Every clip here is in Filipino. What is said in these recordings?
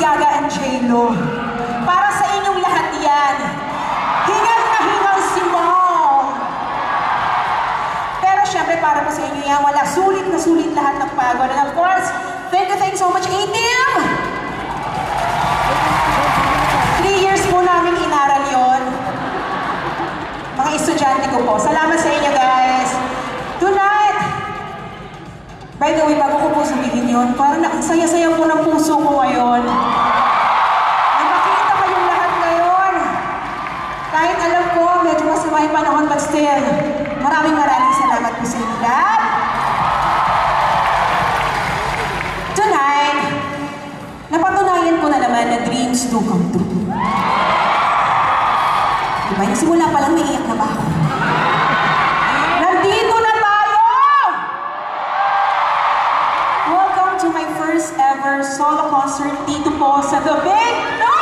Gaga and J-Lo. Para sa inyong lahat yan. Hingal na hingal si Mom. Pero syempre para po sa inyo yan, wala sulit na sulit lahat ng pagod. And of course, thank you so much, A-Team! 3 years po namin inaral yon. Mga estudyante ko po. Salamat sa inyo, guys. Tonight, by the way, bago ko po sabihin yun, parang ang saya-saya po ng puso ko ngayon. Nakakita kayong lahat ngayon. Kahit alam ko, medyo masama yung panahon, but still, maraming salamat po sa inyo lahat. Tonight, napatunayan ko na naman na dreams do come true. Diba? Simula pa lang, may iyak na ba ako? Nandito na tayo! Welcome to my first ever solo concert dito po sa The Big No!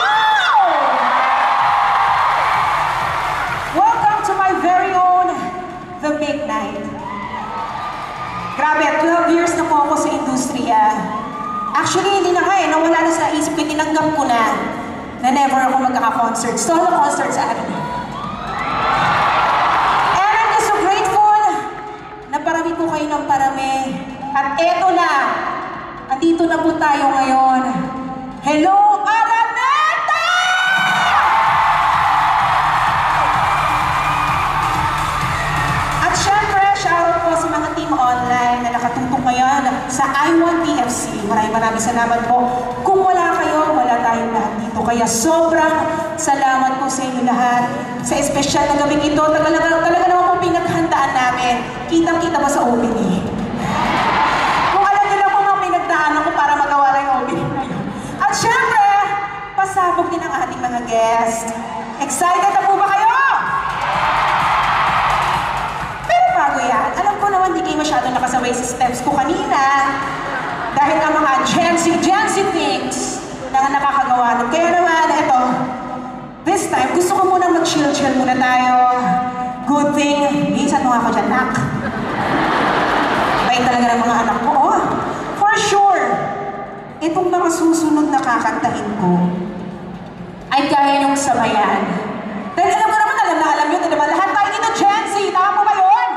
Welcome to my very own The Big Night. Grabe, 12 years na po ako sa industriya. Actually, hindi na nga eh. Nawala na sa isip ko, tinanggap ko na never ako magkaka-concert. Solo concert sa akin. And I'm just so grateful na parami po kayo ng parami. At eto na, andito na po tayo ngayon. Hello, Araneta! At syempre, shoutout po sa mga team online na nakatutok ngayon sa I1 TFC. Maraming salamat po. Kung wala kayo, wala tayong lahat dito. Kaya sobrang salamat po sa inyo lahat. Sa espesyal na gabing ito, talaga naman po pinaghandaan namin. Kitang-kita ba sa opening? Kung alam nila po mga pinagdaan ako para magawa na yung opening ngayon. At syempre, pasabog din ang ating mga guest. Excited na po ba kayo? Pero bago yan, alam ko naman di kayo masyadong nakasabay sa steps ko kanina. Dahil ang mga Gen Z things na nakakagawa nun. Kaya naman, eto, this time, gusto ko munang mag-chill-chill muna tayo. Good thing, minsan mo ako dyan, nak. Bait talaga ng mga anak ko. Oh, for sure, itong mga susunod na kakantahin ko ay kaya niyong sabayan. Dahil alam ko naman, alam yun, diba? Lahat tayo dito, Gen Z, tama ba yun?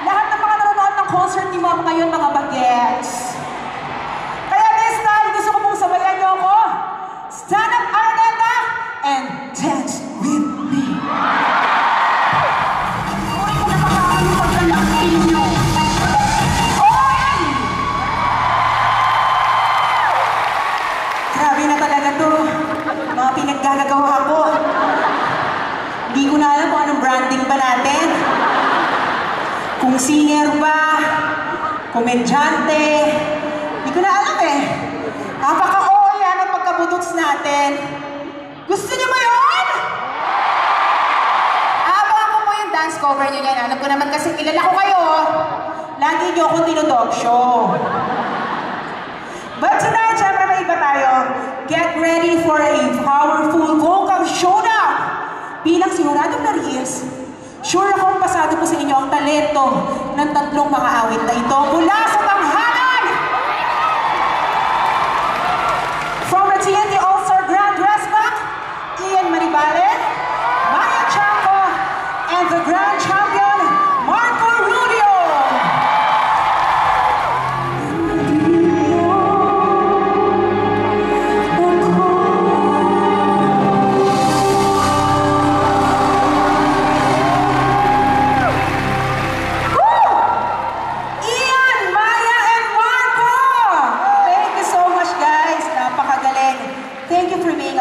Lahat ng mga nanonood ng concert ni Mom ngayon, mga bagets. Kaya this time, gusto ko pong sabayan niyo ako. Stand up, Araneta, and dance with me. Uy, kung napakakayo paglalaki niyo. Oy! Grabe na talaga to. Mga pinaggagawa ko. Hindi ko na alam kung anong branding ba natin. Kung singer ba, komedyante, hindi ko na alam eh. Napaka-oo yan ang pagkabudots natin. Gusto niyo ba yun? Aba ako po yung dance cover niyo yan. Alam ko naman kasi kilala ko kayo. Lagi niyo ako tinodog show. But tonight, syempre may iba tayo. Get ready for a powerful vocal showdown. Bilang siguradong Nariz, sure akong pasado po sa inyo ang talento ng tatlong mga awit na ito mula sa tanghalan! From the TNT All-Star Grand Dress Back, Ian Maribalen, Maya Chanco, and the Grand Champion, Marco Rubio!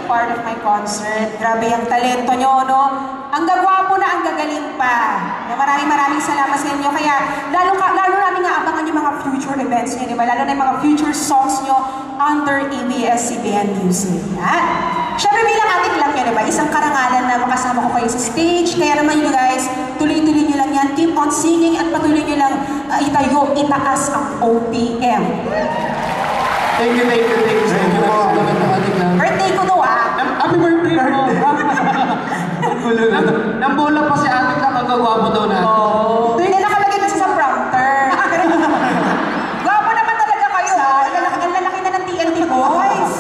Part of my concert. Grabe ang talento nyo, no? Ang gagwapo na, ang gagaling pa. Maraming salamat sa inyo. Kaya, lalo namin nga abangan yung mga future events nyo, di ba? Lalo na yung mga future songs nyo under ABS-CBN Music. Yan. Siyempre, bilang ating lang yan, di ba? Isang karangalan na makasama ko kayo sa stage. Kaya naman you guys, tuloy-tuloy nyo lang yan. Keep on singing at patuloy nyo lang itaas ang OPM. Thank you. Birthday ko to, ah. Happy birthday mo. Nambola pa si ate ka, magagwapo daw na. Oo. Hindi nakalagay kasi sa prompter. Gwapo naman talaga kayo. Ang lalaki na ng TNT boys.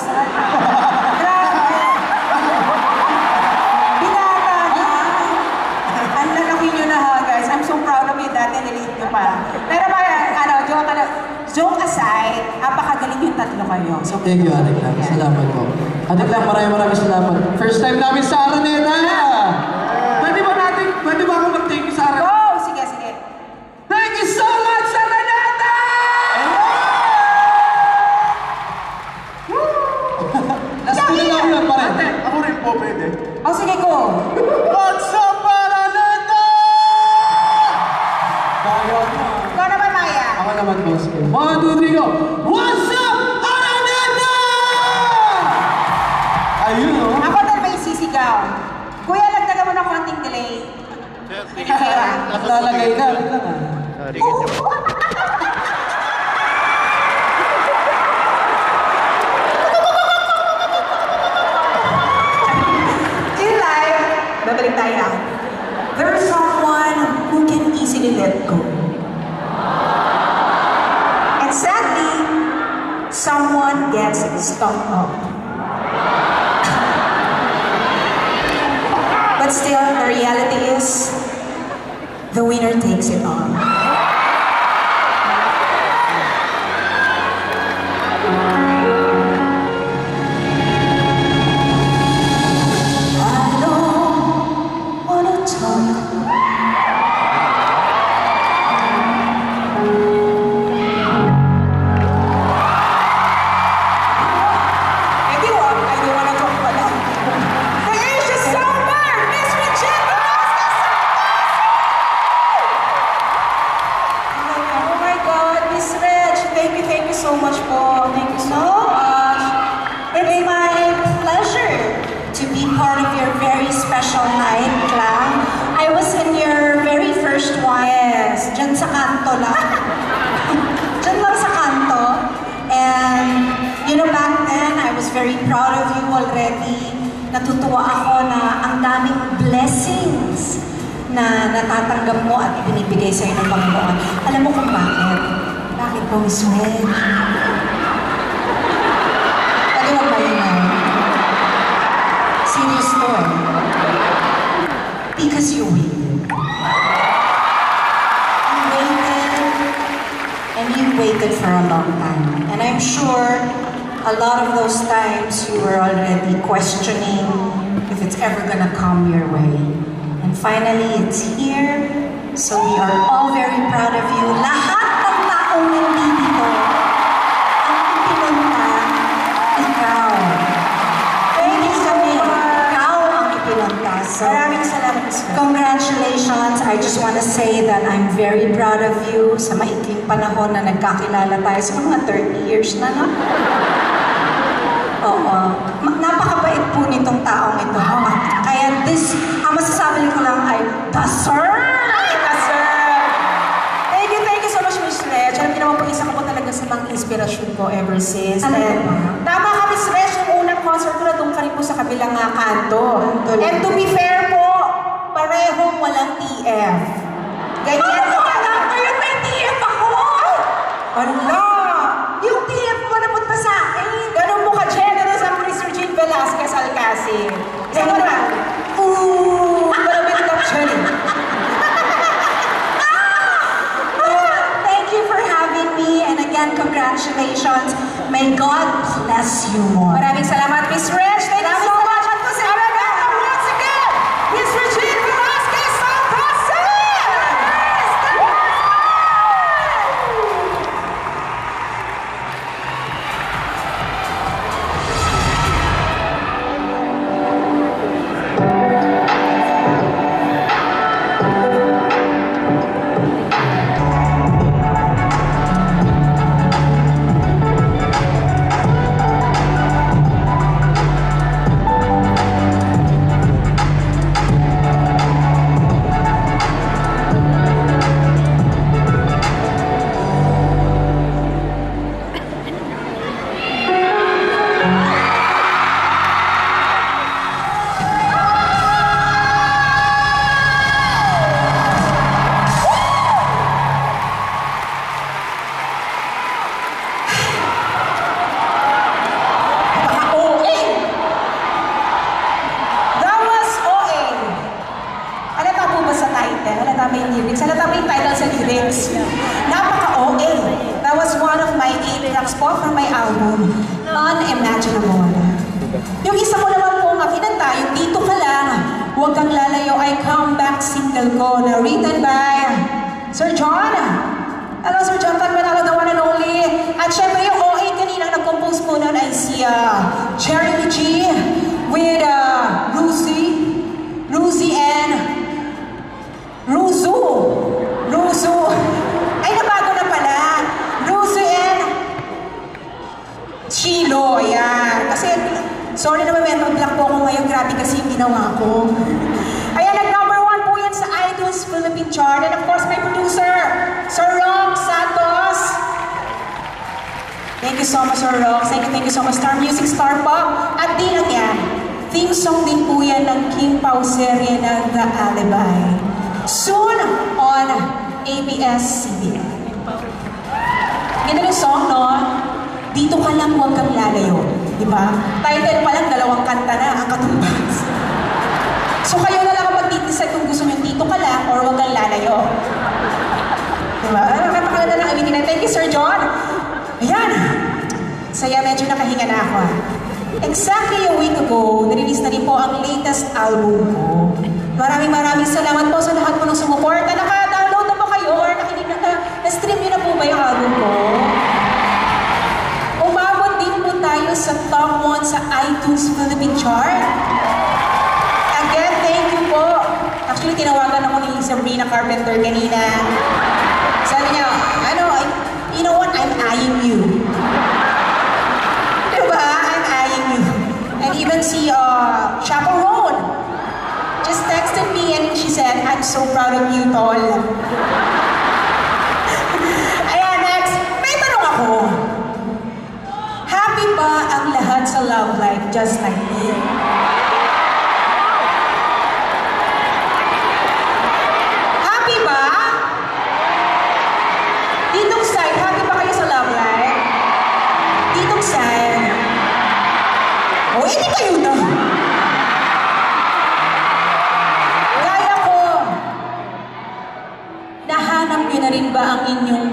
joke aside, napakagaling yung tatlo kayo. So, Thank you, Ate Clam. Salamat po. Ate Clam, maraming salamat. First time namin sa Araneta! Pwede ba akong mag-thank you sa Araneta? go! Sige, sige. Thank you so much, Araneta! Last ko na lang pa rin. Ako rin po, pwede. O, sige, go. What's up, Araneta? Bayo na. Ikaw naman, Maya. Ako naman, boss. 1, 2, 3, go! What's up, Araneta? Ayun, no? Ako na may sisigaw. Kuya, lagdagan mo ng konting delay. Lalagay na. Wait lang, ah. In life, babalik tayo. There is someone who can easily let go. And sadly, someone gets stuck up. But still, the reality is, the winner takes it all. I don't wanna talk. Everyone, I don't wanna talk pala. The Asia Summer, Miss Regine Velasquez. Oh my God, Miss Reg, thank you so much po. Thank you so much. It's my pleasure to be part of your very special night, Clam. I was in your very first one. Yes, dyan sa kanto lang. Dyan lang sa kanto. And, you know, back then, I was very proud of you already. Natutuwa ako na ang daming blessings na natatanggap mo at ibinibigay sa'yo ng Panginoon. Alam mo kung bakit? Bakit po, Miss Wen? Pwede magmalinaw. Serious to eh. Because you waited. You waited, and you waited for a long time. And I'm sure a lot of those times you were already questioning if it's ever gonna come your way. And finally, it's here. So we are all very proud of you. Lahat ng taong nandito, ang ipinunta, ikaw. Hindi kami, ikaw ang ipinunta. So, maraming salamat, Miss Wen. Congratulations. I just want to say that I'm very proud of you sa maikling panahon na nagkakilala tayo sa mga 30 years na, no? Oo. Napakabait po nitong taong ito. Kaya ang masasabi ko lang ay, deserve! Deserve! Thank you so much, Miss Reg. Alam niyo naman po, isa ko po talaga sa mga inspirasyon ko ever since. Ano And, ba? tama ka, Miss Reg, yung unang concert ko na doon ka rin po sa kabilang kanto. And to be fair po, parehong walang TF. Ganyan ko. Ayun, may TF ako! Wala! Yung TF mo napunta sa akin! Ganun mo ka-generous ang Miss Regine Velasquez Alcacid. Isa mo naman. Ooh! Malapit na siya eh. Thank you for having me, and again, congratulations. May God bless you more. Maraming salamat, Miss Reg. Thank you so much. At po si Arabella once again, Miss Regine Velasquez Alcacid! Halata mo yung lyrics. Halata mo yung title sa lyrics. Napaka-OA. That was one of songs po from my album, Unimaginable. Yung isa ko naman po ang kinanta, yung Dito Ka Lang, Huwag Kang Lalayo ay comeback single ko na written by Sir John. Hello, Sir John Manalo, the one and only. At syempre yung OA kanina nag-compose po nun ay si Jeremy G with Ruzy and Ruzu. Ay, nabago na pala. Ruzu and Chilo. Ayan. Kasi, sorry naman, mental block po ako ngayon. Grabe kasi yung ginawa ko. Ayan, nag-number 1 po yan sa iTunes Philippine Chart. And of course, my producer, Sir Rock Santos. Thank you so much, Sir Rock. Thank you so much, Star Music, Star Pop. At di lang yan, theme song din po yan ng Kim Pao serye ng The Alibi. Soon on ABS-CBN. Ganda yung song, no? Dito Ka Lang, Huwag Kang Lalayo. Diba? Title pa lang, 2 kanta na ang katumbas. So kayo na lang mag-decide kung gusto nyo dito ka lang or huwag kang lalayo. Diba? Napakaganda ng aminin. Thank you, Sir John. Ayan. Saya, medyo nakahinga na ako. Exactly a week ago, nirelease na rin po ang latest album ko. Maraming salamat po sa lahat po ng sumuporta. Naka-download na ba kayo or na-stream nyo na po ba yung album ko? Umabot din po tayo sa top 1 sa iTunes Philippine Chart. Again, thank you po. Actually, tinawagan ako ni Sabrina Carpenter kanina. Sabi niya, you know what? I'm eyeing you. Diba? I'm eyeing you. And even si Chaperone just texted me and she said, I'm so proud of you, tol. Ayan, next. May tanong ako. Happy ba ang lahat sa love life just like me? Happy ba? Ditong side, happy ba kayo sa love life? Ditong side. O, hindi kayo na. Gaya ko, nahanap nyo na rin ba ang inyong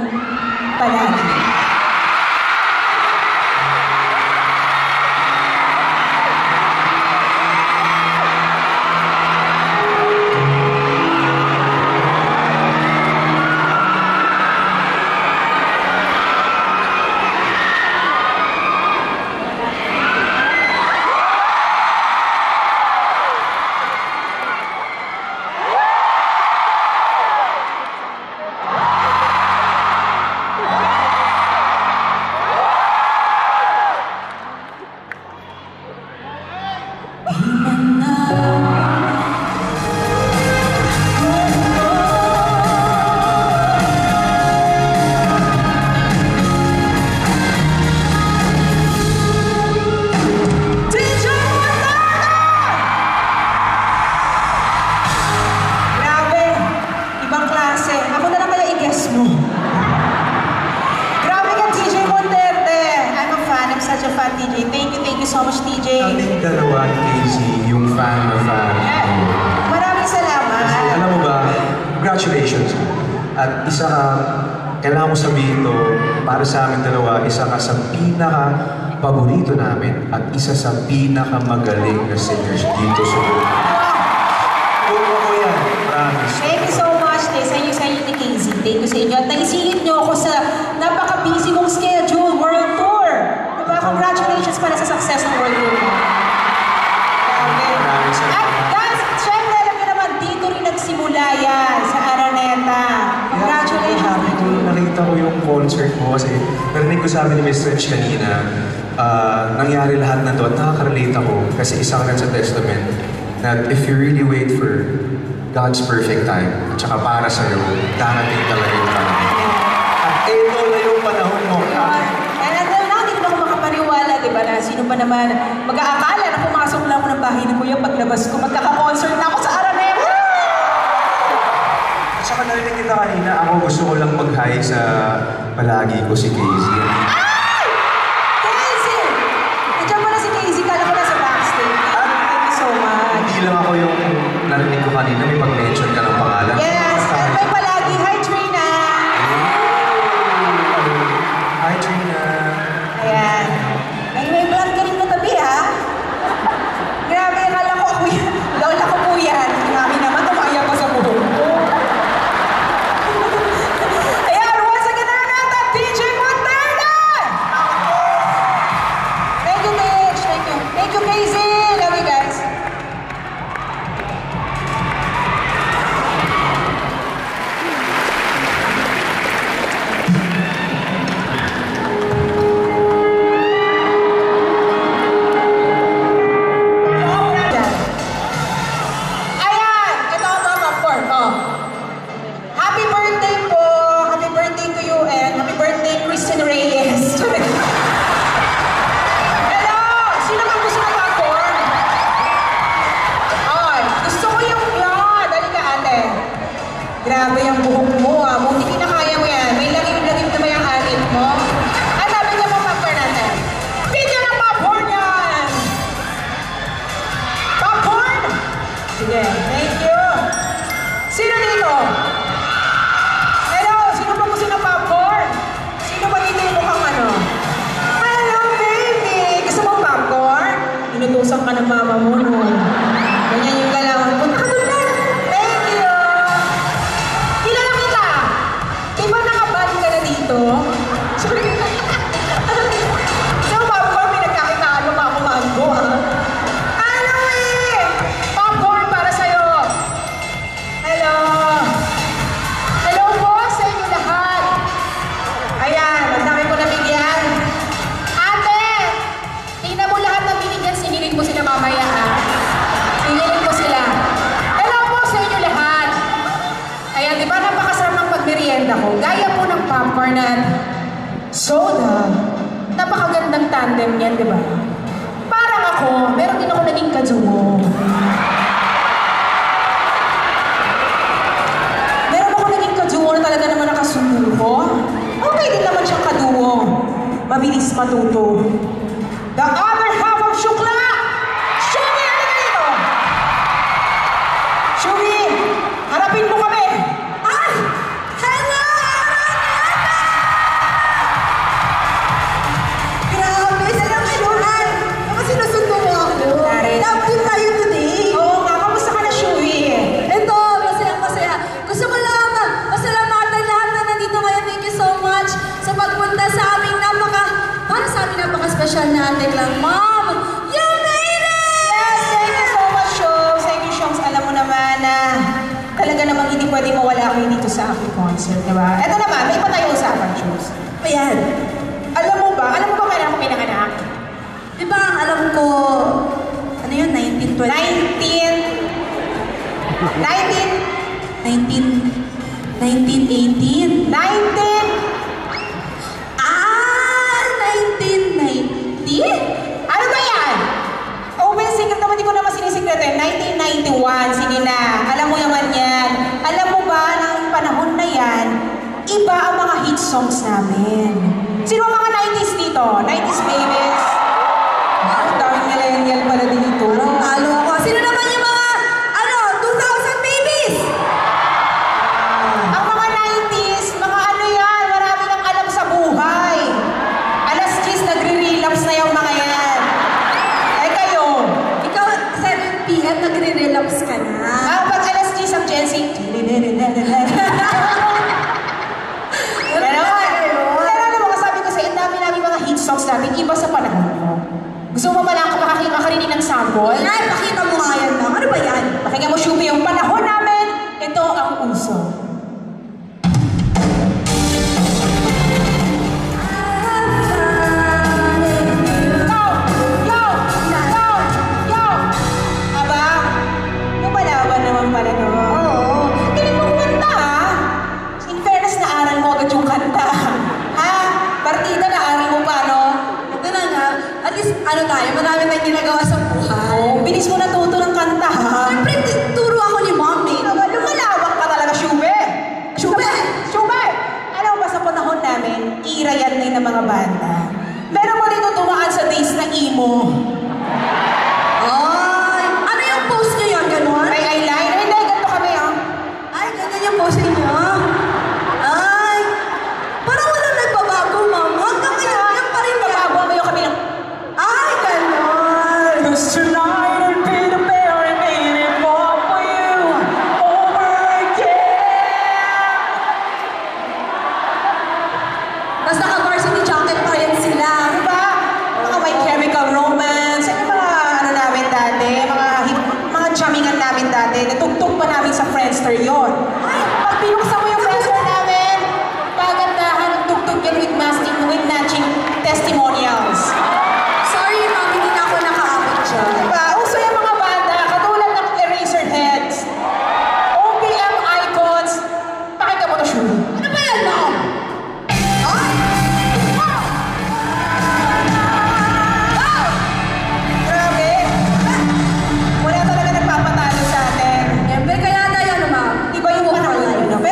palagi? Kaming dalawa ni Casey, yung fan na fan. Maraming salamat. Kasi alam mo ba, congratulations. At isa ka, kailangan mo sabihin to, para sa amin dalawa, isa ka sa pinaka-paborito namin at isa sa pinaka-magaling na singers dito sa buhay. Buo ko yan, promise. Thank you so much, sa inyo ni Casey. Thank you sa inyo. At naisingit nyo ako sa napaka-busy mong schedule, world tour. Diba? Congratulations para sa success ng world tour mo. At syempre, alam nyo naman, dito rin nagsimula yan sa Araneta. Congratulations. Nakita ko yung concert mo kasi narinig ko sabi ni Mr. H kanina, nangyari lahat na to at nakaka-relate ako kasi isa ka lang sa testament that if you really wait for God's perfect time at saka para sa'yo, darating talaga yung panahon. At ito na yung panahon mo. And until now, hindi ko ako makapaniwala, di ba, na sino pa naman mag-aakala na pumasok lang ako ng bahay ni Kuya paglabas ko, magkaka-concert na ako sa Araneta! At saka narinig kita kanina, ako gusto ko lang mag-hi sa palagi ko si Casey. Ay! Casey! Nandiyan mo na si Casey, kala ko na sa backstage. Thank you so much. Hindi lang ako yung narinig ko kanina, may pag-mention ka ng pangalan. Yes, and may palagi. Hi, Trina! Hi, Trina! Grabe yung buhok mo ah. Buti kinakaya mo yan. May lagim-lagim naman yung anit mo. At sabi niya mga popcorn natin. Video ng popcorn yan! Popcorn! Sige, thank you. Sino dito? Hello, sino pa gusto ng popcorn? Sino ba dito yung mukhang ano? Hello, baby! Gusto mo popcorn? Inutusan ka ng mama mo noon. Ganyan yung galaw. Punta ka doon na. Thank you! Kilala kita! Diba nakabali ka na dito? So, popcorn, pinagkakitaan mo pa ako mango, ha? Ano eh? Popcorn para sa'yo. Hello! Hello po sa inyo lahat. Ayan, ang dami ko nabigyan. Ate! Tingnan mo lahat ng binigyan, sinilid mo sila mamaya, ha? Sinilid mo sila. Hello po sa inyo lahat. Ayan, di ba napakasarap ng pagmerienda ko? Gaya po ng popcorn at soda. Napakagandang tandem yan, di ba? Parang ako, meron din ako naging kadungo. Meron ako naging kadungo na talaga naman nakasundo ko. Okay din naman siyang kadungo. Mabilis matuto. The other half of Shukla! Shubi, ano ka dito? Shubi, harapin mo kami! Ay! Hello! Grabe, salang Shuhan! Bakit sinusundo mo ako? Love you tayo today! Oo nga, kamusta ka na, Shubi? Ito, masaya-masaya. Gusto ko lang pasalamatan lahat na nandito ngayon. Thank you so much sa pagpunta sa aming para sa aming napaka-special na ating lang. Mom, you made it! Yes, thank you so much, Shoms. Thank you, Shoms. Alam mo naman na talaga namang hindi pwede mawala kayo dito sa aking concert, di ba? Ito naman, may iba tayong usapan, Shoms. Ayan. Alam mo ba kailan ako pinanganak? Di ba ang alam ko, ano yun, 1920? 1918? 1990? Ano ba yan? Open secret naman, di ko naman sinisikreto eh. 1991, sige na. Alam mo naman yan. Alam mo ba, ng panahon na yan, iba ang mga hit songs namin. Sino ang mga 90s dito? 90s babies? Ang daming millennial pala dito. Talo ako. Sino naman yung mga, 2000 babies? Ang mga 90s, mga ano yan, marami nang alam sa buhay. Alas 10, nagre-relapse na yung mga yan. Eh kayo, Ikaw, 7 p.m. nagre-relapse ka na. pag alas 10 ang Gen Z, pero ano mo, sabi ko sa'yo, ang dami namin mga hit songs natin, iba sa panahon mo. Gusto mo ba lang makakarinig ng sample? Ay, pakita mo nga yan lang. Ano ba yan? Pakinggan mo, Shubi, yung panahon namin, ito ang uso. Aba, lumalaban naman pala no. Oo. Galing mo kumanta, ha? In fairness, naaral mo agad yung kanta. Ha? Partida, naaral mo pa, no? Ito na nga. At least, tayo, marami tayong ginagawa sa buhay. Oo, bilis mo natuto ng kanta, ha? Siyempre, turo ako ni Mommy. Lumalawak ka talaga, Shube! Shube! Shube! Alam mo ba sa panahon namin, ira yan na ng mga banda. Meron mo dito tumaan sa days na emo. Ay, ano yung post niyo yan? Ganon? May eyeliner. Hindi, ganito kami, ha? Ay, ganyan yung post niyo? Ay, parang walang nagbabago, Mom. Hanggang ngayon, yan pa rin yan. Babago mo yung kabilang. Ay, ganon. Cause tonight I'll be the very meaning more for you over again. Tapos naka-varsity jacket pa rin sila. Diba? Mga My Chemical Romance. Ano mga ano namin dati? Mga jammingan namin dati. Natugtog pa namin sa Friendster yun. Pag pinuksan mo yung Friendster namin, pagandahan ang tugtog yan with matching testimonials. Sorry, Mom, hindi na ako nakaabot dyan. Diba? Uso yung mga banda, katulad ng Eraserheads, OPM Icons. Pakinggan mo to, Shuri. Ano ba yan, Mom? Ay! Grabe! Wala talaga nagpapatalo sa atin. Siyempre, kaya na yan, Mom. Iba yung panahon.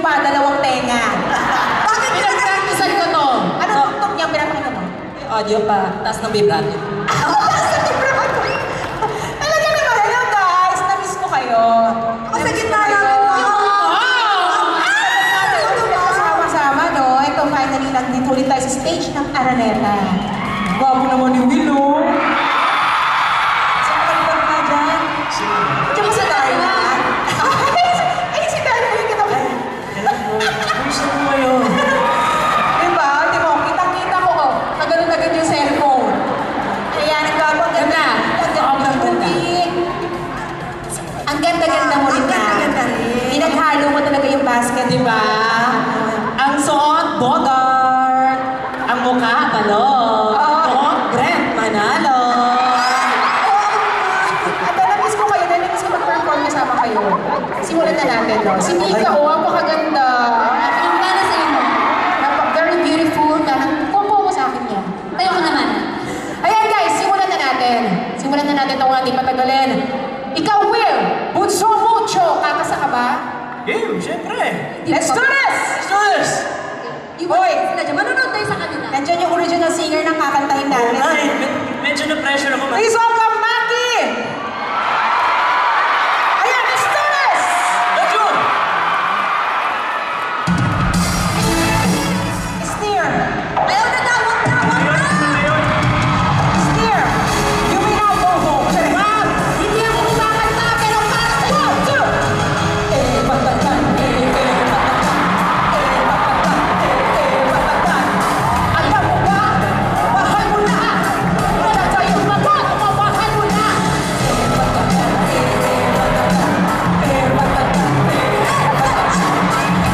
pa, dalawang tenga. Bakit pinag-practicean ko to? Ano tugtog niya pinapakita mo? Audio pa, taas ng vibrato. Talaga naman, hello guys! Na-miss ko kayo. Ako sa gitna namin. Sama-sama, no? Ito, finally, nandito ulit tayo sa stage ng Araneta. Gwapo naman ni Willow. Saan ka lipat nga dyan? Diyan mo sa Darla? Ay, si Darla yung kita ko. Gusto mo kayo? Diba? Di mo, kitang-kita ko, oh. Kagano'n-agad yung cellphone. Kaya nagkabang ganda. Ang tubig. Ang ganda-ganda mo rin na. Ang ganda-ganda rin. Pinaghalo mo talaga yung basket, di ba? Ang suot, Bogart. Ang mukha, balot. Brent, manalo. At na-miss ko kayo, na-miss ko mag-perform kasama kayo. Simulan na natin, no? Si Mika, oh, ang pakaganda. Yung gana sa inyo. Very beautiful. Kumpong mo sa akin yan. Tayo ko naman. Ayan guys, simulan na natin. Simulan na natin itong ating patagalin. Ikaw, Will, bunso mucho. Kakasa ka ba? Game, syempre. Let's do this! Let's do this! Hoy! Sila dyan. Manonood tayo sa kanila. Nandiyan yung original singer ng kakantahin Oo natin. nga eh. Medyo na-pressure ako. Please welcome Maki! Ayan, let's do this! Let's go! Steer! Ayaw na daw. Wag na. Wag na. Steer! You may now go home. Wag! Hindi ako kumakanta, pero para sa'yo! 1, 2! Patatan! Patatan! Alam mo ba? Mahal mo na! Wala tayong magat! Mamahal mo na!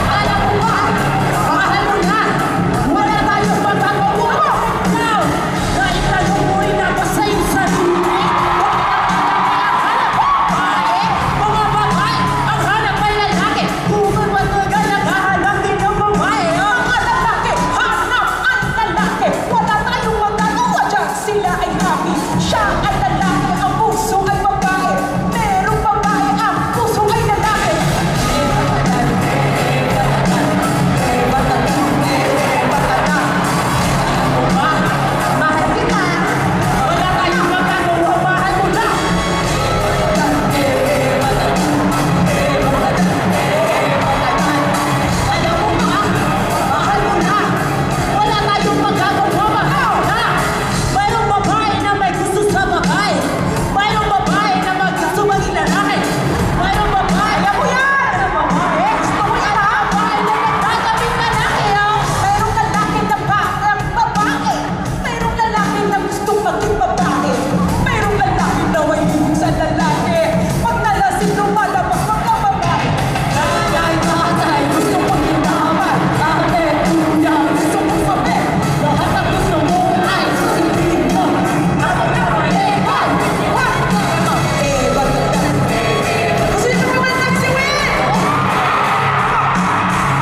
Alam mo ba? Mahal mo na! Wala tayong magagawa! Now, kahit tanong mo rin ako sa iyong sarili, mga babae, ang hanap ay lalaki. Kung matagal naghahanap din ng babae, mga lalaki, hanap ang lalaki. Wala tayong magagawa dyan, sila ay happy. Siya ay lalaki, ang puso ay babae. Merong babae, ang puso ay lalaki. Mahal kita. Wala tayong magagawa, mahal mo na. Alam mo ba? Mahal mo na. Wala tayong magagawa, mahal na. Mayroong babae na may gusto sa babae. Mayroong babae na may gusto maging lalaki. Mayroong babae, alam mo yan! Babae, gusto mo yan, ha? Babae na nagkakabing lalaki, ha? Mayroong lalaki na parang babae. Mayroong lalaki na gustong maging babae. Mayroong lalaki na may hibig sa lalaki. Pag nalasing lumalabas mga babae. Tatay, gusto mo ginaman. Ate, kuya, gusto mo sabi. Lahat ang gusto mo ay sasabihin mo. Ako na, ewan! Gusto niyo tumiwan si Will!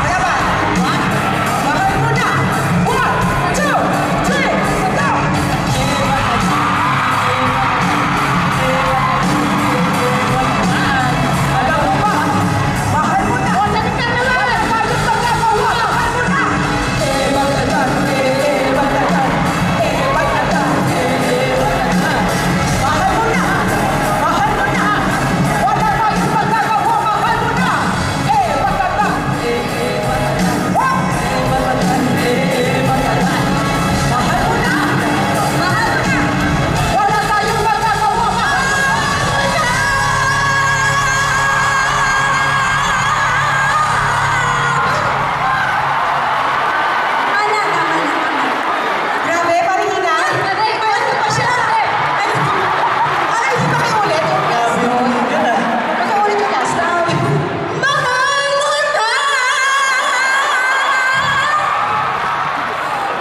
Kaya ba? Mahal mo na! 1, 2, 3, go! Alam mo ba? Mahal mo na! Wala tayong magagawa! Mahal mo na! Batatan! Batatan! Batatan! Mahal mo na! Mahal mo na! Wala tayong magagawa! Mahal mo na! Batatan! Mahal mo na! Mahal mo na! Wala tayong magagawa! Mahal mo na! Mana, tama na. Grabe, parang hina. Aray, ano pa siya? Ay, hindi pa kayo ulit yung last note. Pagka-ulit yung last note. Mahal mo na!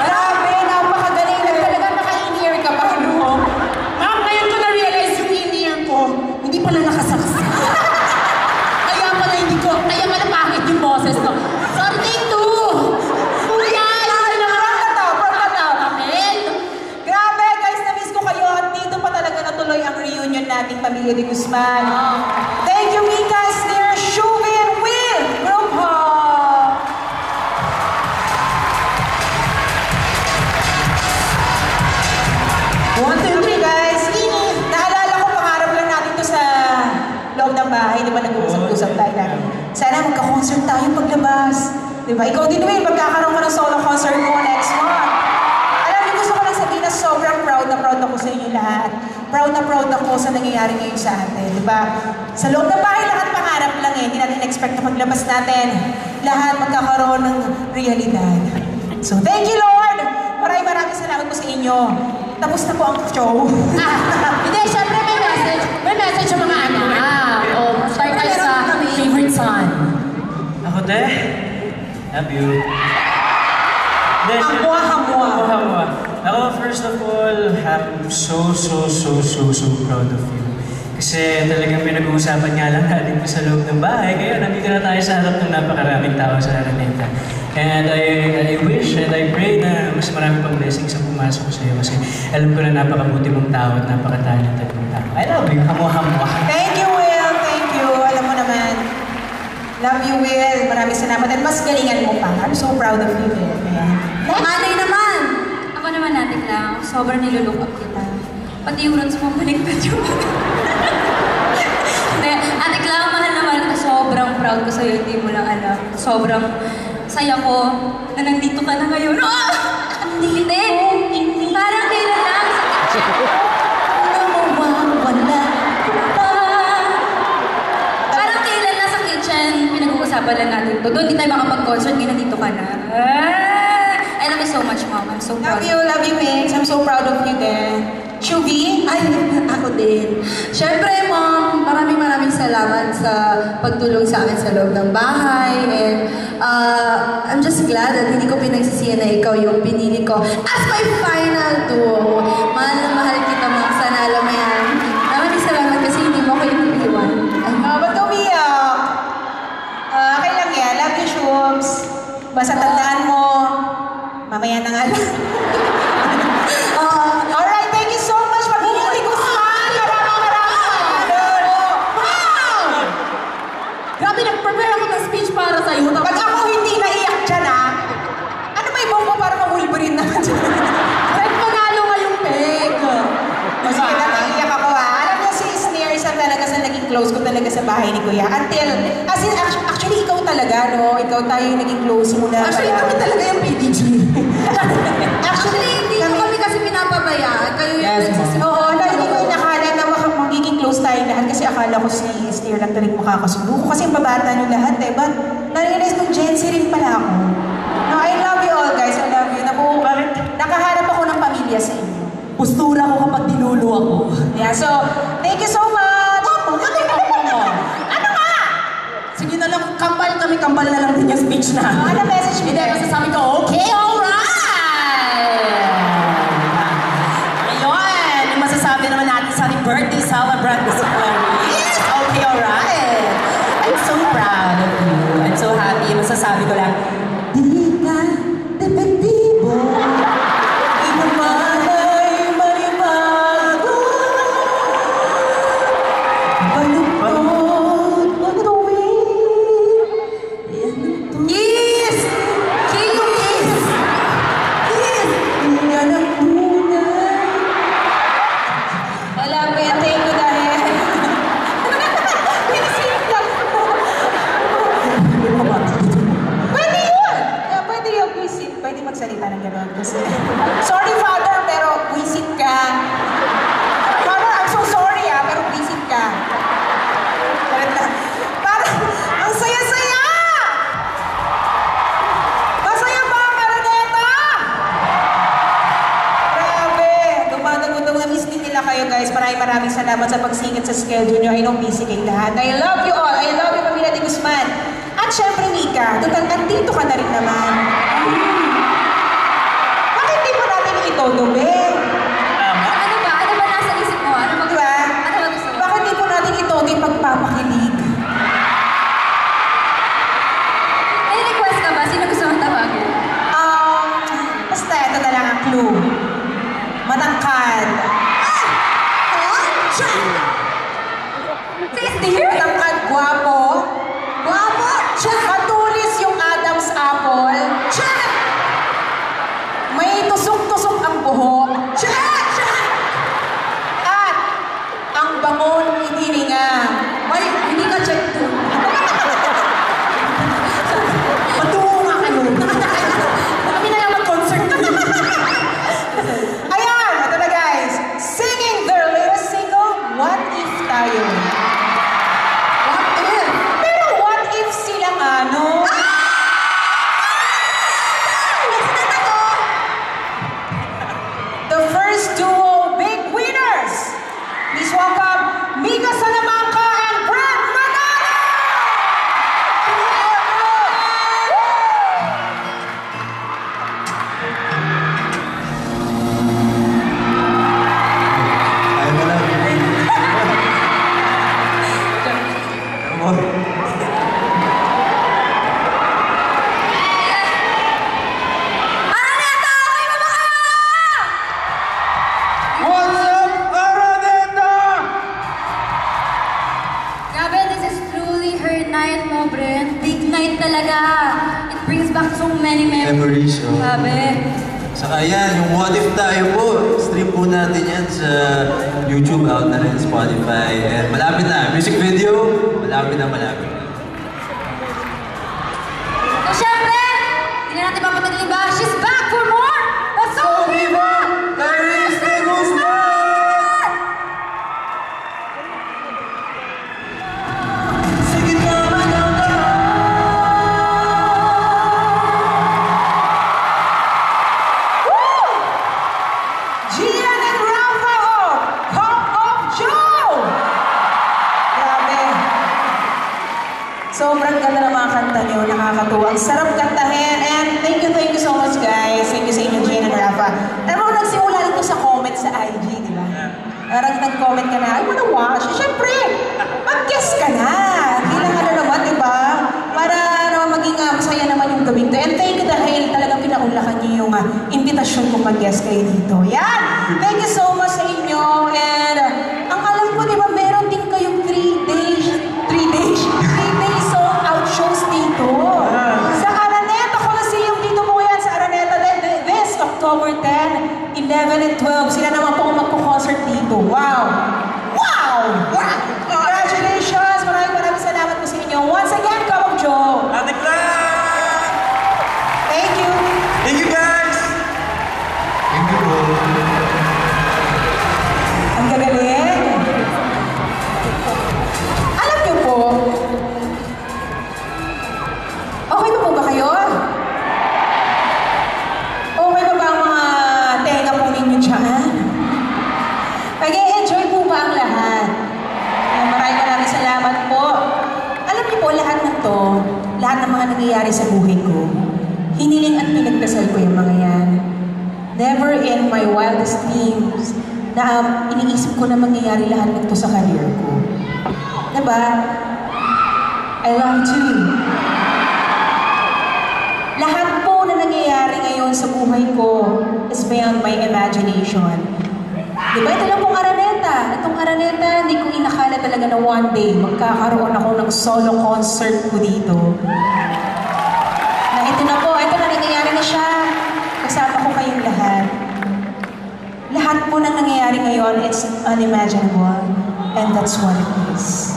Grabe, napakagaling na talaga naka-in-ear ka pa, no? Ma'am, ngayon ko na-realize yung in-ear ko. Hindi pala nakasaksa. Kaya pala pangit yung boses ko. Sorry, take two. Kuya, yun na From the top. Amel. Grabe, guys, na-miss ko kayo at dito pa talaga natuloy ang reunion nating Pamilya de Guzman. Thank you, Mika, Snare, Shuvi, and Will! Group hug! concert tayo paglabas. Diba? Ikaw din, Will, magkakaroon ka ng solo concert mo next month. Alam niyo, gusto ko lang sabihin na sobrang proud ako sa inyo lahat. Proud ako sa nangyayari ngayon sa atin. Diba? Sa loob ng bahay, lahat pangarap lang eh. Hindi natin expect na paglabas natin, lahat magkakaroon ng realidad. So, thank you, Lord! Maraming salamat po sa inyo. Tapos na po ang show. Hindi, syempre may message. May message yung mga anak. Start tayo sa favorite son. Ako, te. Love you. Hamwa. Ako, first of all, I'm so proud of you. Kasi talagang pinag-uusapan nga lang natin sa loob ng bahay. Kaya nandito na tayo sa harap ng napakaraming tao sa Araneta. And I wish and I pray na mas marami pang blessings ang pumasok sa iyo. Kasi alam ko na napakabuti mong tao at napaka-talented mong tao. I love you. Hamwa. Thank you, Will. Thank you. Alam mo naman. Love you, Will. Maraming salamat. At mas galingan mo pa. I'm so proud of you, Will. Manay naman! Ako naman natin lang, sobrang niluluk up kita. Pati yung runs mo, baliktad yung Hindi, Ate Clau, mahal naman ako. Sobrang proud ko sa'yo, hindi mo lang alam. Sobrang saya ko na nandito ka na ngayon. Hindi! Parang kailan lang sa Parang kailan lang sa kitchen, pinag-uusapan lang natin to. Doon, hindi tayo makapag-concert, nandito ka na. I love you so much, Mom. I'm so proud. Love you, Mix. I'm so proud of you din. Shubi? Ay, ako din. Siyempre, Mom, maraming salamat sa pagtulong sa akin sa loob ng bahay. And I'm just glad that hindi ko pinagsisiyan na ikaw yung pinili ko as my final duo. Mahal na mahal kita, Mom. Sana alam mo yan. Maraming salamat kasi hindi mo ako iniiwan. Ba't umiyak? Okay lang yan. Love you, Shubs. Basta tandaan mo, mamaya na nga lang. Alright, thank you so much. Pag-uwi ko sa maraming. Wow! Grabe, nag-prepare ako ng speech para sa'yo. Pag ako hindi naiyak dyan, ano ba ibang mo para mag-Wolverine naman dyan? Kahit panalo nga yung peg. Kasi naiiyak ako Alam mo si Sneer, isa talaga sa naging close ko talaga sa bahay ni Kuya. Until, actually ikaw talaga, no? Ikaw tayo yung naging close muna. Actually, kami talaga yung PDG. Actually, hindi ko kami kasi pinapabayaan. Kayo yung nagsisimula. Oo, hindi ko nakala na magiging close tayo lahat kasi akala ko si Sneer lang talagang makakasundo ko kasi yung babata nyo lahat But, na-realize kong Gen Z rin pala ako. No, I love you all guys. I love you. Nakaharap ako ng pamilya sa inyo. Postura ko kapag dinulo ako. Yeah, so, thank you so much. Ano nga? Sige na lang, kambal na lang din yung speech na. Ano message mo? Hindi, masasabi ko, okay, alright! Ngayon, yung masasabi naman natin sa ating birthday celebrant na si Clarice. Okay, alright! I'm so proud of you. I'm so happy. Masasabi ko lang, di ka depektibo. Di naman ay malibago. Baluktot, patuwin. Kiss! Kiss! Kiss! Nga ng tunay. Wala po yan. Thank you dahil. Pinisip lang. Pwede yun! Pwede yung visit. Pwede magsalita ng gano'n kasi. Sorry, Father, pero visit ka. Father, I'm so sorry pero visit ka. Parang, ang saya-saya! Masaya ba ang Araneta? Grabe! Dumadagundong na miss din nila kayo guys. Maraming salamat sa pagsingit sa schedule nyo. I know busy kayong lahat. I love you all. I love you, Pamilya de Guzman. At syempre, Mika, total, andito ka na rin naman. Bakit di mo natin itodo, be? Ano ba? Ano ba nasa isip mo? Ano ba Diba? Ano ba gusto mo? Bakit di mo natin itodo yung pagpapakilig? May request ka ba? Sino gusto mong tawagin? Basta ito na lang ang clue. Matangkad. Matangkad, gwapo. Gwapo. Matulis yung Adam's apple. mo, Brent. Big night talaga. It brings back so many Memories, oh. Sabi. Saka yan, yung What If tayo po, stream po natin yan sa YouTube, out na rin, Spotify, and malapit na, music video, malapit na. So, syempre, hindi na natin papatagalin ba? She's back for more! Let's go, Viva! Clarice de Guzman! Sige naman ang Gian and Rafa, Cup of Joe! Grabe. Sobrang ganda ng mga kanta niyo, nakakatuwa. Ang sarap kantahin. And thank you so much, guys. Thank you sa inyo, Gian and Rafa. Alam mo, nagsimula ito sa comment sa IG, di ba? Parang nag-comment ka na, I wanna watch. Siyempre, mag-guess ka na. Hindi lang ano naman, di ba? Para naman maging masaya naman yung gawin to. And thank you dahil talagang pinaunlakan niyo yung invitation kong mag-guest kayo dito. Yan! Thank you so much sa inyo. And ang alam ko, di ba, meron din kayong 3 days sold out shows dito. Sa Araneta Coliseum, dito po yan sa Araneta. This October 10, 11, and 12. Sila naman po magko-concert dito. Wow! Wow! Wow! Congratulations! Maraming salamat po sa inyo. Once again, Cup of Joe. Ate Clara! Thank you. Thank you, guys! Thank you po. Ang gagaling. Alam niyo po, okay pa po ba kayo? Okay pa ba ang mga tenga po ninyo dyan? Nag-enjoy po ba ang lahat? Maraming salamat po. Alam niyo po, lahat ng to, lahat ng mga nangyayari sa buhay ko, hiniling at pinagdasal ko yung mga yan. Never in my wildest dreams na iniisip ko na mangyayari lahat ng to sa career ko. Diba? I love you. Lahat po na nangyayari ngayon sa buhay ko is beyond my imagination. Diba? Ito lang pong Araneta. Itong Araneta, hindi ko inakala talaga na one day magkakaroon ako ng solo concert ko dito. Na ito na po, ito na nangyayari na siya. Kasama ko kayong lahat. Lahat po ng nangyayari ngayon, it's unimaginable. And that's what it is.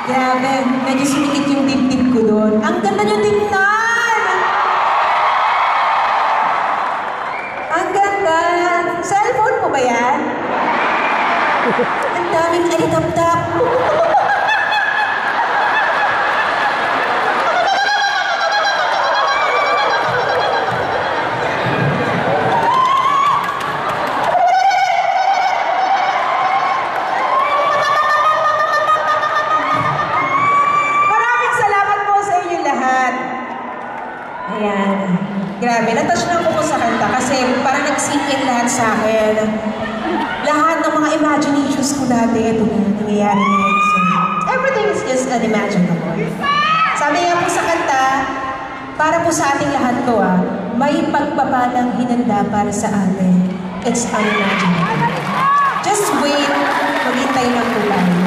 Grabe, medyo sumikit yung dibdib ko doon. Ang ganda niyong tingnan! Ang ganda! Cellphone po ba yan? Ang daming alitap-tap. Maraming salamat po sa inyo lahat. Ayan. Grabe, natouch na ako sa kanta kasi parang nag-sink in lahat sa akin. Lahat ng mga imaginations ko dati, ito na, nangyayari ngayon. So, everything is just unimaginable. Sabi nga po sa kanta, para po sa ating lahat to may pagpapalang hinanda para sa atin. It's unimaginable. Just wait, maghintay lang po tayo.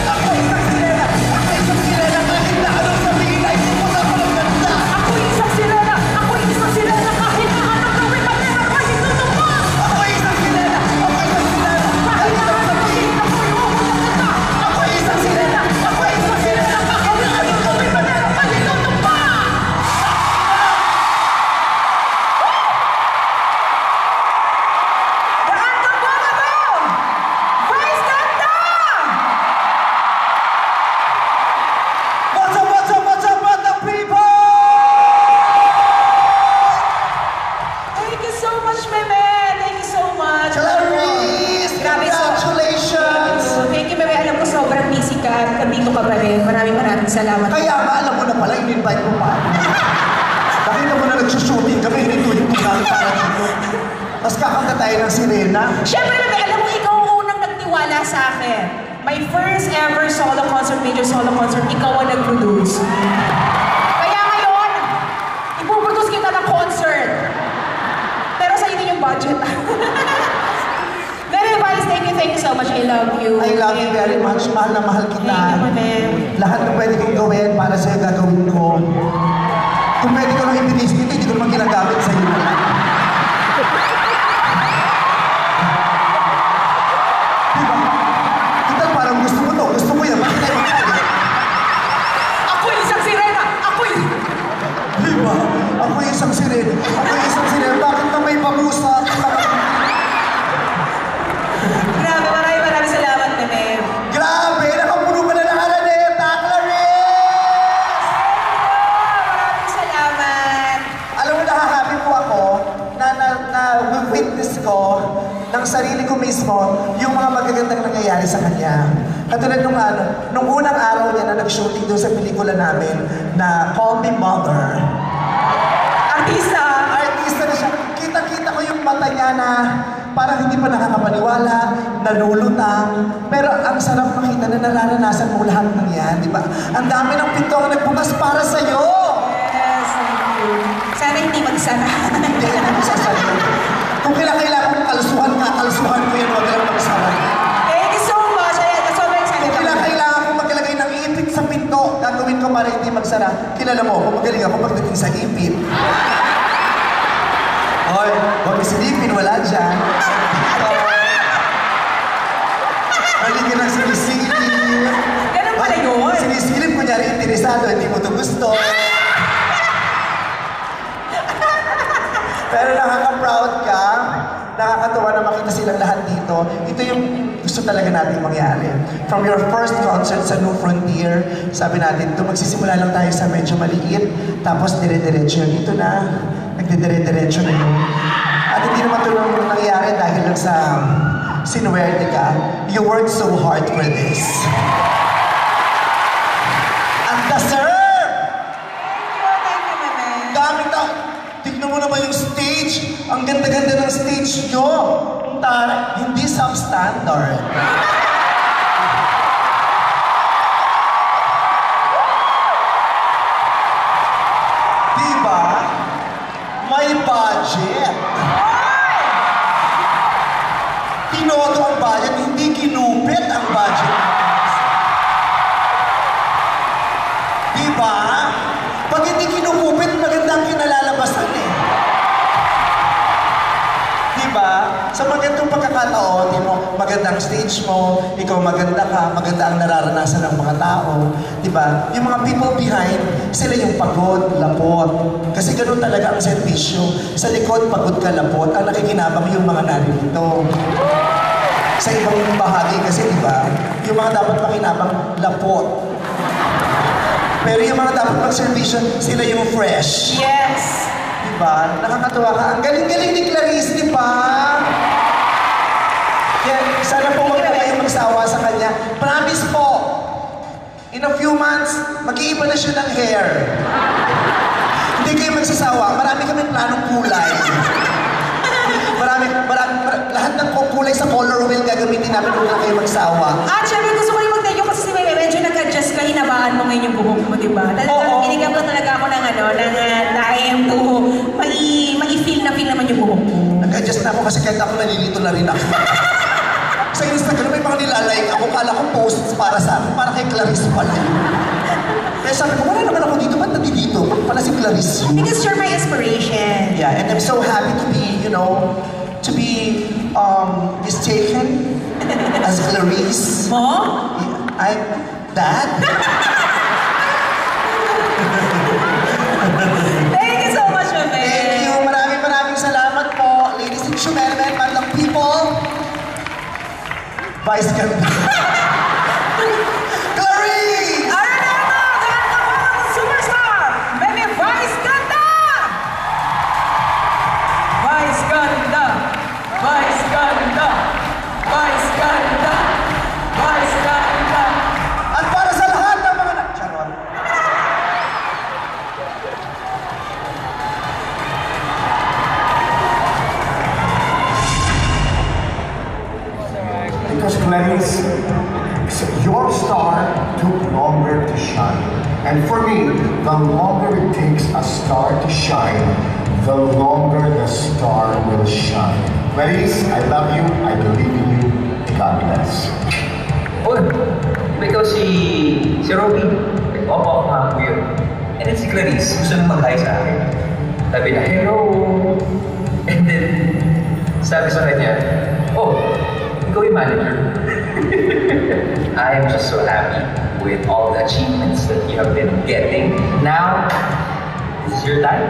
Ako isang sirena! much, Bebe! Thank you so much! Clarice! Grabe, Congratulations! Thank you, Bebe. Alam ko sobrang busy ka at nandito ka pa rin. Maraming salamat. Kaya nga, alam mo na pala, in-invite mo pa. Nakita mo na nagsushooting kami, hinituloy ko namin para dito. Tapos kakanta tayo ng sirena. Siyempre, Bebe, alam mo, ikaw ang unang nagtiwala sa akin. My first ever solo concert, major solo concert, ikaw ang nag-produce. Kaya ngayon, ipuproduce kita ng concert. Pero sa'yo din yung budget. Very wise, thank you so much. I love you. I love you very much. Mahal na mahal kita. Thank you, Mame. Lahat ng pwede kong gawin para sa'yo gagawin ko. Kung pwede ko lang ibinis dito, hindi ko naman ginagamit sa'yo na lang. Diba? Kita parang gusto mo to, gusto mo yan, bakit tayo magkali? Ako yung isang sirena! Diba? Ako yung isang sirena. Bakit na may pamusa? Grabe, maraming salamat, Meme. Grabe! Nakapuno ka na ng Araneta, Clarice! Maraming salamat. Alam mo, nakakahappy po ako na witness ko ng sarili ko mismo yung mga magagandang nangyayari sa kanya. Katulad nung unang araw niya na nag-shooting doon sa pelikula namin na Call Me Mother. Artista na siya. Kita-kita ko yung mata niya na parang hindi pa nakakapaniwala, nalulutang. Pero ang sarap makita na nararanasan mo lahat ng yan, di ba? Ang dami ng pintong nagbukas para sa'yo! Yes, thank you. Sana hindi magsara. Hindi ka na magsasara. Kung kailangan mong kalsuhan ko yan, huwag lang magsara. Thank you so much. Ayan, sobrang excited. Kung kailangan kong maglagay ng ipit sa pinto, gagawin ko para hindi magsara. Kilala mo, kung magaling ako pagdating sa ipit. Hoy, huwag isilipin, wala dyan. Halika ng sinisilip. Ganun pala yun. Sinisilip, kunyari interesado, hindi mo ito gusto. Pero nakaka-proud ka, nakakatuwa na makita silang lahat dito. Ito yung gusto talaga natin mangyari. From your first concert sa New Frontier, sabi natin, ito magsisimula lang tayo sa medyo maliit, tapos dire-diretso yun. Ito na, nagdidire-diretso na yun. At hindi naman ito lang nangyari dahil lang sa sinuwerte ka. You worked so hard for this. At deserve! Thank you, Meme. Gamit na, tignan mo naman yung stage. Ang ganda-ganda ng stage nyo. Tara, hindi substandard. Diba? May budget. Tinodo ang budget, hindi kinupit ang budget. Diba? Pag hindi kinukupit, magandang kinalalabasan eh. Diba? Sa magandang pagkakataon, magandang stage mo, ikaw maganda ka, maganda ang nararanasan ng mga tao. Diba? Yung mga people behind, sila yung pagod, lapot. Kasi ganun talaga ang servisyo. Sa likod, pagod ka, lapot. Ang nakikinabang yung mga naririto. Sa ibang bahagi kasi, diba? Yung mga dapat makinabang, lapot. Pero yung mga dapat mag-servisyo, sila yung fresh. Yes. Diba? Nakakatuwa ka. Ang galing-galing ni Clarice, diba? Yan, sana po wag na kayong magsawa sa kanya. Promise po, in a few months, mag-iiba na siya ng hair. Hindi kayo magsasawa. Marami kaming planong kulay. Lahat ng kulay sa color wheel gagamitin namin kung na kayo magsawa. At syempre gusto ko yung mag-thank you kasi si Meme, medyo nag-adjust ka, hinabaan mo ngayon yung buhok mo, diba? Talagang binigyan ko talaga ako ng I am to mai-feel naman yung buhok mo. Nag-adjust na ako kasi kahit ako nalilito na rin ako. Sa Instagram may mga nilalike ako, kala ko posts para sa akin, para kay Clarice pala. Kaya sabi ko, wala naman ako dito, ba't nandito? Pala si Clarice yun. Because you're my inspiration. Yeah, and I'm so happy to be, to be mistaken as Clarice. Mo? I'm that. Thank you so much, Meme. Thank you. Maraming salamat po. Ladies and gentlemen, madlang people. Vice ganda. Clarice! Araneta, the superstar, Meme Vice Ganda! Vice Ganda! Clarice, your star took longer to shine. And for me, the longer it takes a star to shine, the longer the star will shine. Clarice, I love you, I believe in you, God bless. Oh, ikaw si Robby. Opo, ako yun. And then si Clarice, gusto nang mag-hi sa akin. Sabi na, hello. And then, sabi sa kanya, oh, ikaw yung manager. I am just so happy with all the achievements that you have been getting. Now, this is your time.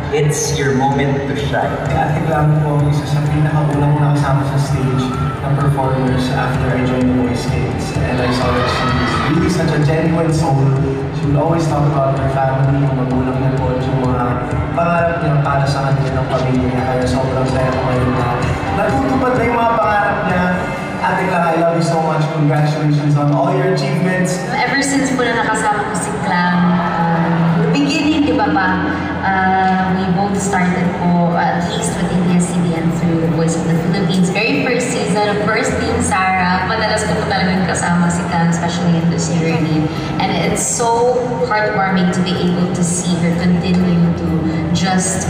It's your moment to shine. Ate Glam po ang isa sa pinakaunang nakasama sa stage ng performers after I joined the Voice Kids. And I saw that she is really such a genuine soul. She would always talk about her family, yung magulang niya po, yung mga pangarap niya para sa kanila ng pamilya niya. Kaya sobrang saya ko ngayon na natutupad na yung mga pangarap niya. Ate Glam, I love you so much. Congratulations on all your achievements. Ever since po na nakasama ko si Glam, the beginning, di ba ba, we both started po at least with ABS-CBN through Voice of the Philippines. Very first season, of course, Team Sarah. Madalas ko po talagang kasama si Glam, especially in this journey. And it's so heartwarming to be able to see her continuing to just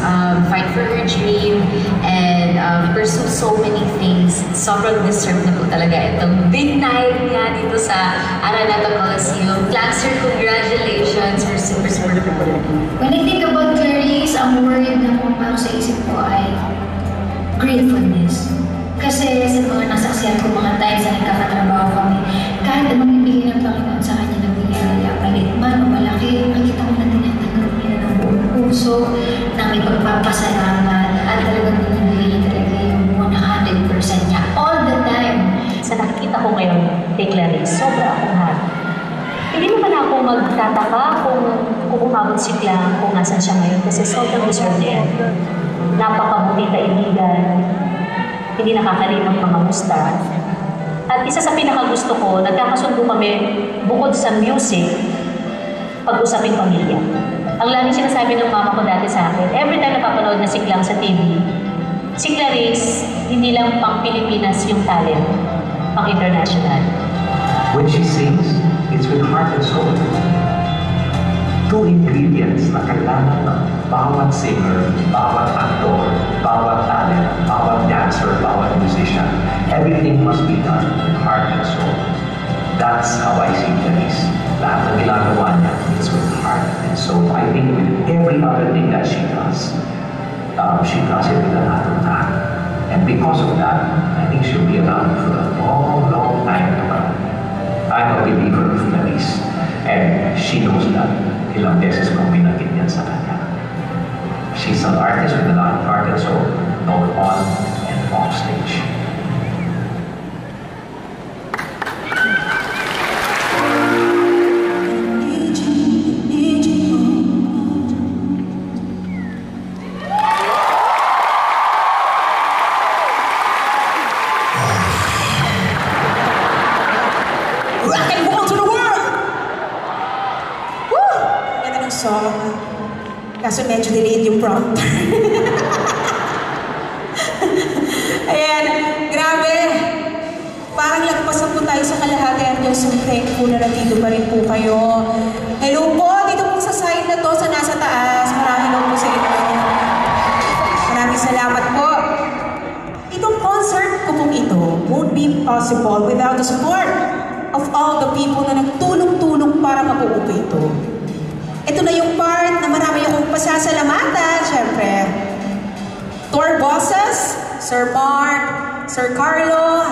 fight for her dream and pursue so many things. Sobrang deserve na po talaga itong big night nga dito sa Araneta Coliseum. Glam, sir, congratulations. We're super, super proud. When I think about Clarice, ang word na pumapasok sa isip ko ay gratefulness. Kasi sa mga nasaksiyan ko mga times na nagkakatrabaho kami, kahit anong ibigay ng Panginoon sa kanya ng biyaya, maliit man o malaki, makita ko na tinatanggap niya ng buong puso, na may pagpapasalamat, at talagang binibigay niya talaga yung 100% niya all the time. Sa nakikita ko ngayon kay Clarice, sobra akong happy. Hindi naman ako magtataka kung umabot si Glam kung nasan siya ngayon kasi sobrang deserve niya. Napakabuti kaibigan, hindi nakakalimang mga musta. At isa sa pinakagusto ko, nagkakasundo kami bukod sa music, pag-usaping pamilya. Ang laging sinasabi ng mama ko dati sa akin, every time napapanood na si Glam sa TV, si Clarice, hindi lang pang Pilipinas yung talent, pang international. When she sings, it's with heart and soul. Two ingredients na kailangan ng bawat singer, bawat actor, bawat talent, bawat dancer, bawat musician. Everything must be done with heart and soul. That's how I see Clarice. Lahat ng ginagawa niya is with heart and soul. I think with every other thing that she does it with a lot of time. And because of that, I think she'll be around for a long, long time to come. I'm a believer of Clarice, and she knows that. Ilang beses kong binagit yan sa kanya. She's an artist with a lot of heart and soul, both on and off stage. Song. Kaso medyo delayed yung prompt. Ayan, grabe. Parang lagpasan po tayo sa kalahati. I'm just so thankful na nandito pa rin po kayo. Hello po, dito po sa side na to, sa nasa taas. Maraming hello po sa inyo. Maraming salamat po. Itong concert ko pong ito won't be possible without the support of all the people na nagtulong-tulong para mabuo po ito. Ito na yung part na marami akong pasasalamatan, syempre. Tour bosses, Sir Mark, Sir Carlo,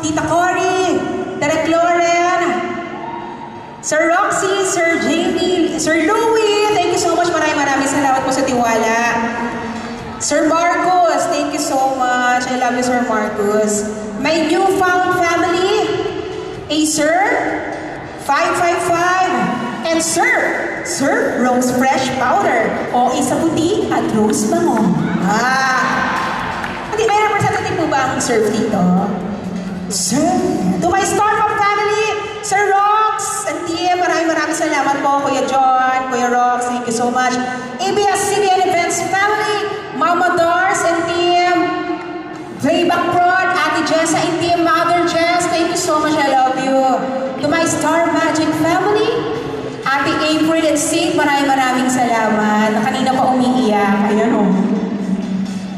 Tita Cory, Derek Loren, Sir Roxy, Sir Jamie, Sir Louie, thank you so much. Maraming salamat po sa tiwala. Sir Marcos, thank you so much. I love you, Sir Marcos. My newfound family, Acer, 555, and Sir Rose Fresh Powder o Isa Puti at Rose Bango. Hindi, may representative po ba ang serve dito? Sir, to my Starbucks family, Sir Rox and team, maraming salamat po, Kuya John, Kuya Rox, thank you so much. ABS-CBN Events family, Mama Dars and team, Playback Prod, Ate Jessa and team, Mother Jess, thank you so umiiyak. Ayan o.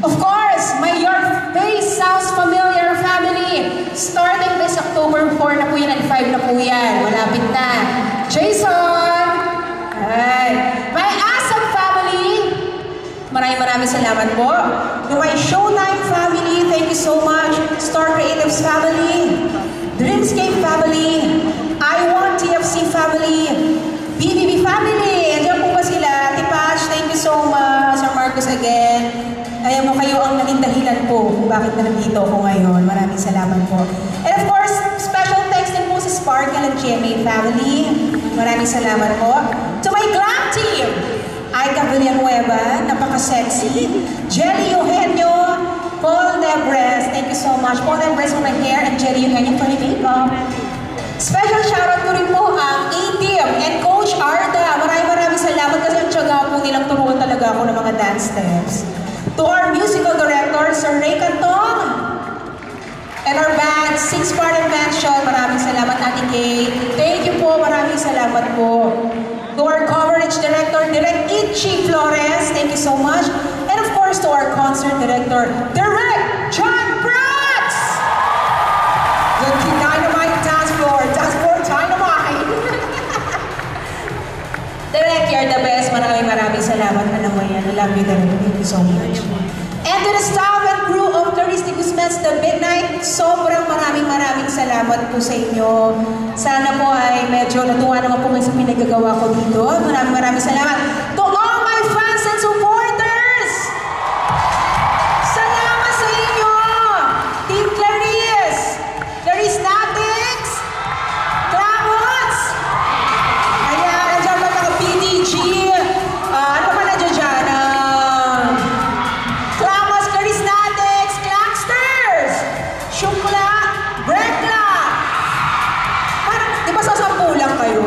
Of course, your face sounds familiar, family. Starting this October 4 na po yan and 5 na po yan. Malapit na. Jason! Ay. My awesome family! Maraming salamat po. To my Showtime family, thank you so much. Star Creatives family, Dreamscape family, I Want TFC family, BBB family. Andiyan po ba sila? Tipash, thank you so much. Sir Marcos again. Ayan mo, kayo ang naging dahilan po kung bakit na nandito ako ngayon. Maraming salamat po. And of course, special thanks din po sa Sparkle and GMA family. Maraming salamat po. To my glam team, Aika Villanueva, napaka-sexy. Jelly Eugenio, Paul Debres, thank you so much. Paul Debres for my hair and Jelly Eugenio for my makeup. Special shoutout ko rin po ang A-Team and Coach Arda. Maraming salamat kasi ang tiyaga po nilang turuan talaga ako ng mga dance steps. To our musical director, Sir Ray Cantong, and our band, Six Part Invention, maraming salamat, Ate Kay. Thank you po, maraming salamat po. To our coverage director, Direct Itchy Flores, thank you so much. And of course, to our concert director, Direct John Prats! The Dynamite Dance Floor Dynamite! Direct, you're the best. Maraming salamat. Alam mo yan. I love you, Direct. Thank you so much. And to the staff and crew of Clarice de Guzman's The Midnight, sobrang maraming salamat po sa inyo. Sana po ay medyo natuwa naman po sa pinagagawa ko dito. Maraming salamat. To all my fans and supporters! Salamat sa inyo! Team Clarice! Clarice Natics! Clamots! Ayan, nandiyan ba mga PDG? Ano pa nandiyan dyan? Clamots, Clarice Natics, Clanksters! Shukla! Brekla! Parang, di ba sasampulang kayo?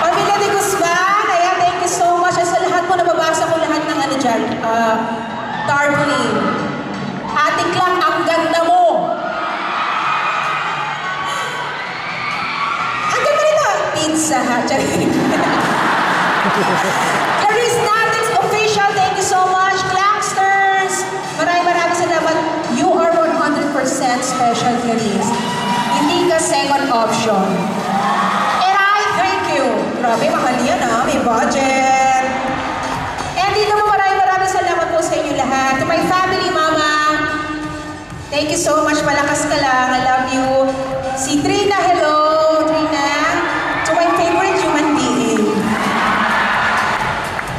Pamilya de Guzman, ayan, thank you so much. Sa lahat po, nababasa ko lahat ng ano dyan, tarpaulin. Ate Clark, ang ganda mo! Ang ganda nito! Pizza ha? Clarice Natics Official, thank you so much. Clanksters, maraming salamat. You are 100% special, Clarice. Hindi ka second option. And I thank you. Grabe, mahal yan ha. May budget. And dito mo maraming salamat po sa inyo lahat. To my family, Mama. Thank you so much. Malakas ka lang. I love you. Si Trina, hello. Trina. To my favorite human being.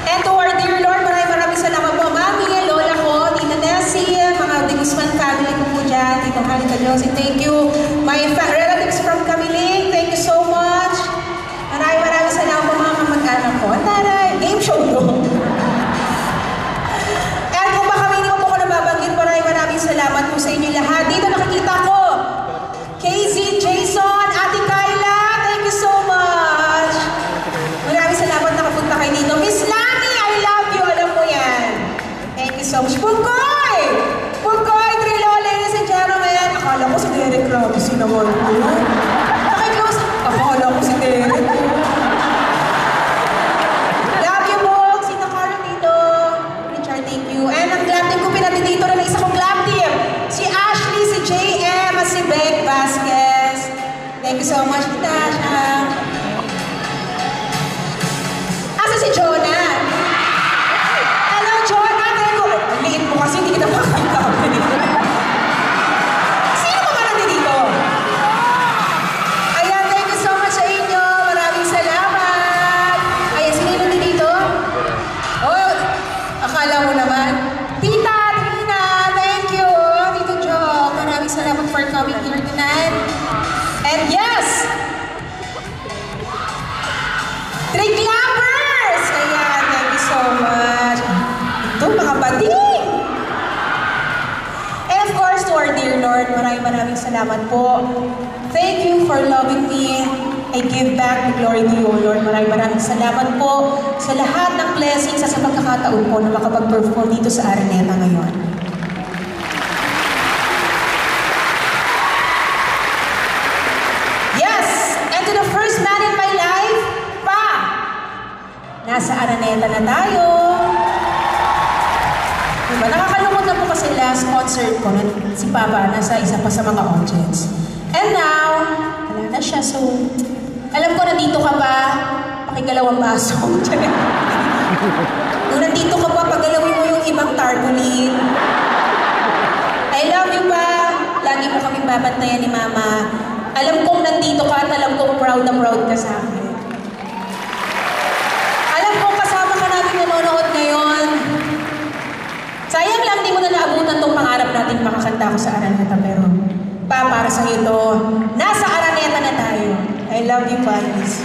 And to our dear Lord, maraming salamat po. Mami, Lola ko, Tita Nessie, mga De Guzman family ko po dyan. Tita Halika Josie, thank you. My relatives from Camiling, thank you so much. Maraming salamat po mga kamag-anak ko. Taray, game show to. And kung baka hindi mo po ko nababanggit, maraming salamat po sa inyo lahat. Dito nakikita ko, Casey, Jason, Ate Kyla, thank you so much. Maraming salamat nakapunta kayo dito. Miss Lani, I love you, alam mo yan. Thank you so much. Pugkoy! Pugkoy, Trilo, ladies and gentlemen. Akala ko si Derek Ramos, sinawal ko. Naki-close. Akala ko si Derek. Love you, Bog. Sino Karen dito? Richard, thank you. And ang club team ko pinati dito na isa kong club team. Si Ashley, si JM, at si Beck Vasquez. Thank you so much, Tasha. Asa si Jonah? Hello, Jonah. Ang liit mo kasi hindi kita makakita. Sino ba nandito? Ayan, thank you so much sa inyo. Maraming salamat. Ayan, sino nandito? Oh, akala mo naman. Tita, Trina, thank you. Tito Joe, maraming salamat for coming here tonight. And yes, Three Clappers! Ayan, thank you so much. Ito, mga bading! And of course, to our dear Lord, maraming salamat po. Thank you for loving me. I give back the glory to you, Lord. Maraming salamat po sa lahat ng blessings sa pagkakataon po na makapag-perform dito sa Araneta ngayon. Yes! And to the first man in my life, Pa! Nasa Araneta na tayo. Diba? Nakakalungkot na po kasi last concert ko na si Papa nasa isa pa sa mga audience. And now, wala na siya. So, alam ko nandito ka pa, pakigalawang baso. Kung nandito ka pa, pagalawin mo yung ibang tarpaulin. I love you pa. Lagi mo kaming babantayan ni Mama. Alam kong nandito ka at alam kong proud na proud ka sa akin. Alam kong kasama ka natin nanonood ngayon. Sayang lang di mo na naabutan tong pangarap natin makakanta ko sa Araneta, pero para sa'yo to, nasa Araneta na tayo. I love you, Paris.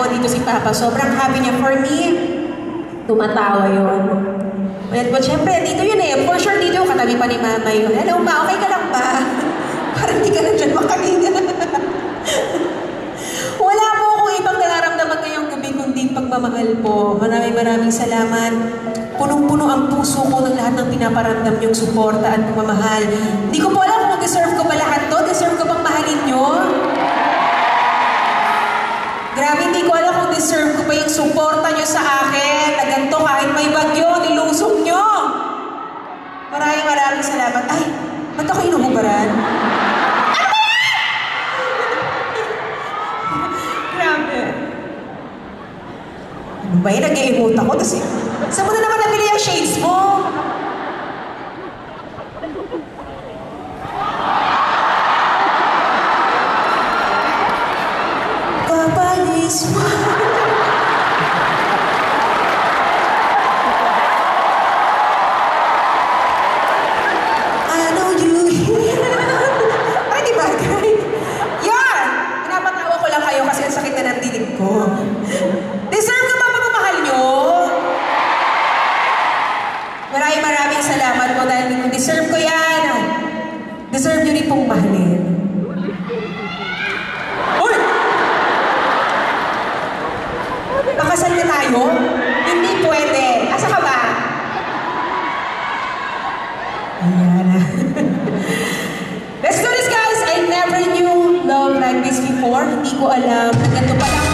Dito si Papa, sobrang happy niya. For me, tumatawa yun. But syempre, dito yun eh. For sure, dito yung katabi pa ni Mama yun. Hello, Ma, okay ka lang ba? Parang hindi ka na dyan makalinga. Wala po akong ibang nararamdaman ngayong gabi kundi pagmamahal po. Maraming salamat. Punong-puno ang puso ko ng lahat ng pinaparamdam niyong suporta at pagmamahal. Hindi ko po alam kung deserve ko ba lahat to. Deserve ko bang mahalin niyo? Grabe, hindi ko alam kung deserve ko pa yung suporta nyo sa akin na ganito kahit may bagyo, nilusong nyo. Maraming salamat. Ay, ba't ako inuhubaran? Grabe. Ano ba yun? Nag-i-emote ako. Tapos, saan mo na naman nabili yung shades mo? Maraming salamat po dahil deserve ko yan. Deserve nyo rin pong mahalin. Uy! Pakasal na tayo? Hindi pwede. Asa ka ba? Ayan. Let's do this, guys! I never knew love like this before. Hindi ko alam. Ganito pala